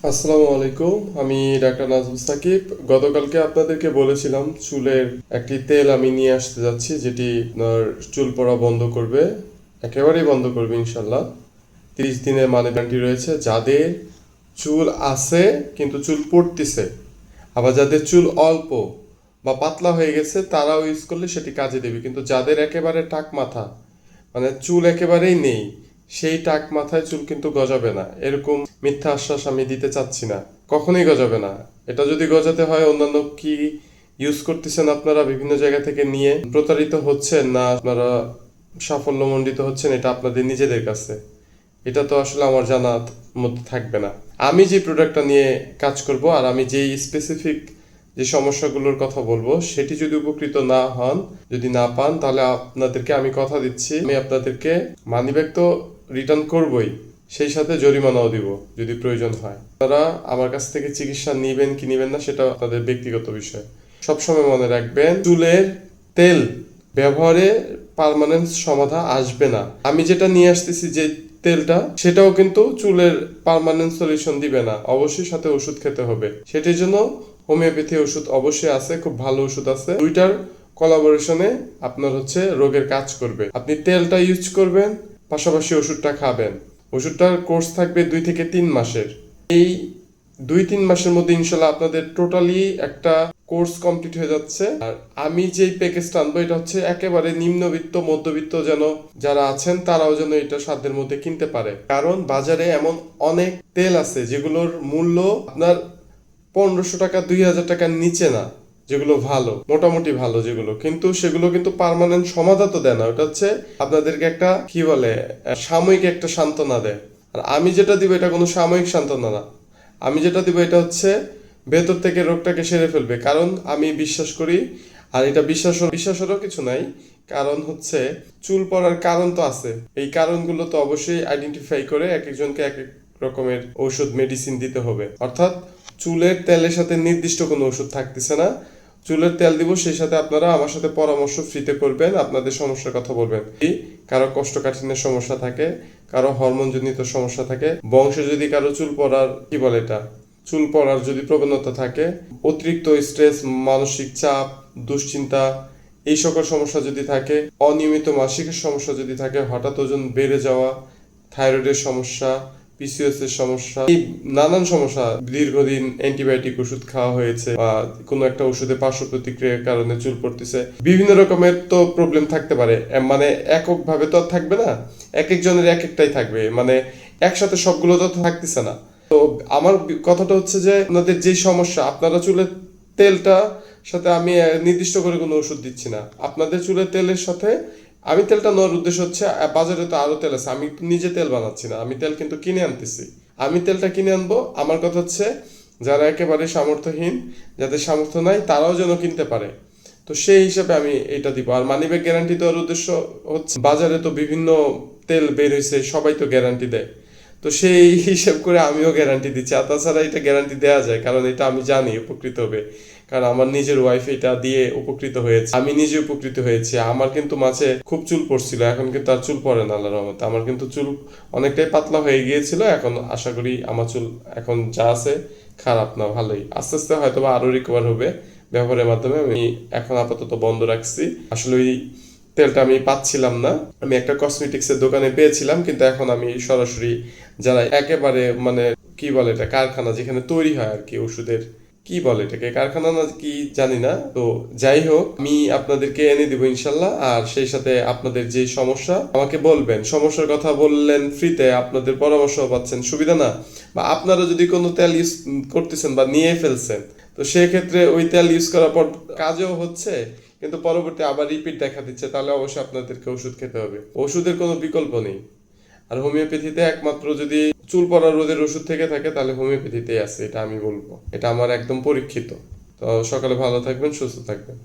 আসসালামু আলাইকুম। আমি ডাক্তার নাজমুল সাকিব। গতকালকে আপনাদেরকে বলেছিলাম চুলের একটি তেল আমি নিয়ে আসতে যাচ্ছি, যেটি আপনার চুল পড়া বন্ধ করবে, একেবারেই বন্ধ করবে ইনশাল্লাহ। 30 দিনের মানি গ্যারান্টি রয়েছে। যাদের চুল আছে কিন্তু চুল পড়তেছে, আবার যাদের চুল অল্প বা পাতলা হয়ে গেছে তারাও ইউজ করলে সেটি কাজে দেবে। কিন্তু যাদের একেবারে টাক মাথা, মানে চুল একেবারেই নেই, সেই টাক মাথায় চুল কিন্তু গজাবে না, এরকম মিথ্যা আশ্বাস আমি দিতে চাচ্ছি না। কখনোই গজাবে না। এটা যদি গজাতে হয়, অন্যান্য কি ইউজ করতেছেন আপনারা, বিভিন্ন জায়গা থেকে নিয়ে প্রতারিত হচ্ছেন না আপনারা সাফল্যমণ্ডিত হচ্ছেন, এটা আপনাদের নিজেদের কাছে। এটা তো আসলে আমার জানার মধ্যে থাকবে না। আমি যে প্রোডাক্টটা নিয়ে কাজ করব আর আমি যেই স্পেসিফিক যে সমস্যাগুলোর কথা বলবো, সেটি যদি উপকৃত না হন, যদি না পান, তাহলে আপনাদেরকে আমি কথা দিচ্ছি, আমি আপনাদেরকে মানিব্যাগ তো রিটার্ন করবই, সেই সাথে জরিমানাও দিব যদি প্রয়োজন হয়। আপনারা আমার কাছ থেকে চিকিৎসা নিবেন কি নিবেন না সেটা আপনাদের ব্যক্তিগত বিষয়। সবসময় মনে রাখবেন, চুলের তেল ব্যবহারে পার্মানেন্ট সমাধান আসবে না। আমি যেটা নিয়ে আসতেছি যে তেলটা, সেটাও কিন্তু চুলের পার্মানেন্ট সলিউশন দিবে না। অবশ্যই সাথে ওষুধ খেতে হবে। সেটির জন্য হোমিওপ্যাথি ওষুধ অবশ্যই আছে, খুব ভালো ওষুধ আছে। দুইটার কোলাবোরেশনে আপনার রোগের কাজ করবে। আপনি তেলটা ইউজ করবেন, পাশাপাশি ওষুধটা খাবেন। ওষুধটার কোর্স থাকবে 2 থেকে 3 মাসের। এই 2-3 মাসের মধ্যে ইনশাল্লাহ আপনাদের টোটালি একটা কোর্স কমপ্লিট হয়ে যাচ্ছে। আর আমি যেই প্যাকেজটা আনবো, এটা একেবারে নিম্নবিত্ত মধ্যবিত্ত যেন যারা আছেন তারাও যেন এটা সাধ্যের মধ্যে কিনতে পারে। কারণ বাজারে এমন অনেক তেল আছে যেগুলোর মূল্য আপনার 1500 টাকা 2000 টাকার নিচে না, যেগুলো ভালো, মোটামুটি ভালো যেগুলো, কিন্তু সেগুলো কিন্তু পার্মানেন্ট সমাধান তো দেয় না। ওটা আপনাদেরকে একটা কি বলে, সাময়িক একটা সান্ত্বনা দেয়। আর আমি যেটা দিব এটা কোনো সাময়িক সান্ত্বনা না। আমি যেটা দিব এটা ভেতর থেকে রোগটাকে সেরে ফেলবে। কারণ আমি বিশ্বাস করি, আর এটা বিশ্বাসেরও কিছু নাই। কারণ চুল পড়ার কারণ তো আছে, এই কারণগুলো তো অবশ্যই আইডেন্টিফাই করে এক একজনকে এক এক রকমের ওষুধ মেডিসিন দিতে হবে। অর্থাৎ চুলের তেলের সাথে নির্দিষ্ট কোনো ওষুধ থাকতেছে না। চুলের তেল দিব, সেই সাথে আপনারা আমার সাথে পরামর্শ ফ্রিতে করবেন, আপনাদের সমস্যার কথা বলবেন। কারো কোষ্ঠকাঠিন্যের সমস্যা থাকে, কারো হরমোনজনিত সমস্যা থাকে, বংশে যদি কারো চুল পড়ার কি বলে এটা, চুল পড়ার যদি প্রবণতা থাকে, অতিরিক্ত স্ট্রেস, মানসিক চাপ, দুশ্চিন্তা, এই সকল সমস্যা যদি থাকে, অনিয়মিত মাসিকের সমস্যা যদি থাকে, হঠাৎ ওজন বেড়ে যাওয়া, থাইরয়েডের সমস্যা, পিসিওএস এর সমস্যা, এই নানান সমস্যা, দীর্ঘদিন অ্যান্টিবায়োটিক ওষুধ খাওয়া হয়েছে বা কোনো একটা ওষুধে পার্শ্ব প্রতিক্রিয়ার কারণে চুল পড়তেছে, বিভিন্ন রকমের তো প্রবলেম থাকতে পারে। মানে একক ভাবে তো আর থাকবে না, এক একজনের এক একটাই থাকবে, মানে একসাথে সবগুলো তো থাকতেছে না। তো আমার কথাটা যে আপনাদের যে সমস্যা, আপনারা চুলের তেলটা সাথে আমি নির্দিষ্ট করে কোনো ওষুধ দিচ্ছি না। আপনাদের চুলের তেলের সাথে আমি তেলটা নেওয়ার উদ্দেশ্য বাজারে তো আরো তেল আছে, আমি নিজে তেল বানাচ্ছি না, আমি তেল কিন্তু কিনে আনতেছি। আমি তেলটা কিনে আনবো। আমার কথা যারা একেবারে সামর্থ্যহীন, যাদের সামর্থ্য নাই, তারাও যেন কিনতে পারে। তো সেই হিসাবে আমি এটা দিব। আর মানিব্যাগ গ্যারান্টি দেওয়ার উদ্দেশ্য বাজারে তো বিভিন্ন তেল বের হয়েছে, সবাই তো গ্যারান্টি দেয়। তো সেই হিসাব করে আমিও গ্যারান্টি দিচ্ছি। আর তাছাড়া এটা গ্যারান্টি দেওয়া যায়, কারণ এটা আমি জানি উপকৃত হবে। কারণ আমার নিজের ওয়াইফ এটা দিয়ে উপকৃত হয়েছে, আমি নিজে উপকৃত হয়েছি। আমার কিন্তু মাঝে খুব চুল পড়ছিল, এখন কিন্তু আর চুল পড়ে না আল্লাহর রহমতে। আমার কিন্তু চুল অনেকটাই পাতলা হয়ে গিয়েছিল, এখন আশা করি আমার চুল এখন যা আছে খারাপ না, ভালোই। আস্তে আস্তে হয়তো বা আরো রিকভার হবে ব্যবহারের মাধ্যমে। আমি এখন আপাতত বন্ধ রাখছি। আসলে ওই তেলটা আমি পাচ্ছিলাম না, আমি একটা কসমেটিক্স এর দোকানে পেয়েছিলাম, কিন্তু এখন আমি সরাসরি যারা একেবারে মানে কি বলে এটা, কারখানা যেখানে তৈরি হয় আর কি ওষুধের, কি বলে এটাকে, কারখানা না কি জানি না। তো যাই হোক, আমি আপনাদেরকে এনে দিব ইনশাল্লাহ। আর সেই সাথে আপনাদের যে সমস্যা আমাকে বলবেন, সমস্যার কথা বললেন ফ্রিতে, আপনাদের পরামর্শ পাচ্ছেন, সুবিধা না? বা আপনারা যদি কোনো তেল ইউজ করতেছেন বা নিয়ে ফেলছেন, তো সেক্ষেত্রে ওই তেল ইউজ করার পর কাজও হচ্ছে, কিন্তু পরবর্তী আবার রিপিট দেখা দিচ্ছে, তাহলে অবশ্যই আপনাদেরকে ওষুধ খেতে হবে। ওষুধের কোনো বিকল্প নেই। আর হোমিওপ্যাথিতে একমাত্র যদি চুল পড়া রোদের ওষুধ থেকে থাকে, তাহলে হোমিওপ্যাথিতেই আছে, এটা আমি বলবো। এটা আমার একদম পরীক্ষিত। তো সকালে ভালো থাকবেন, সুস্থ থাকবেন।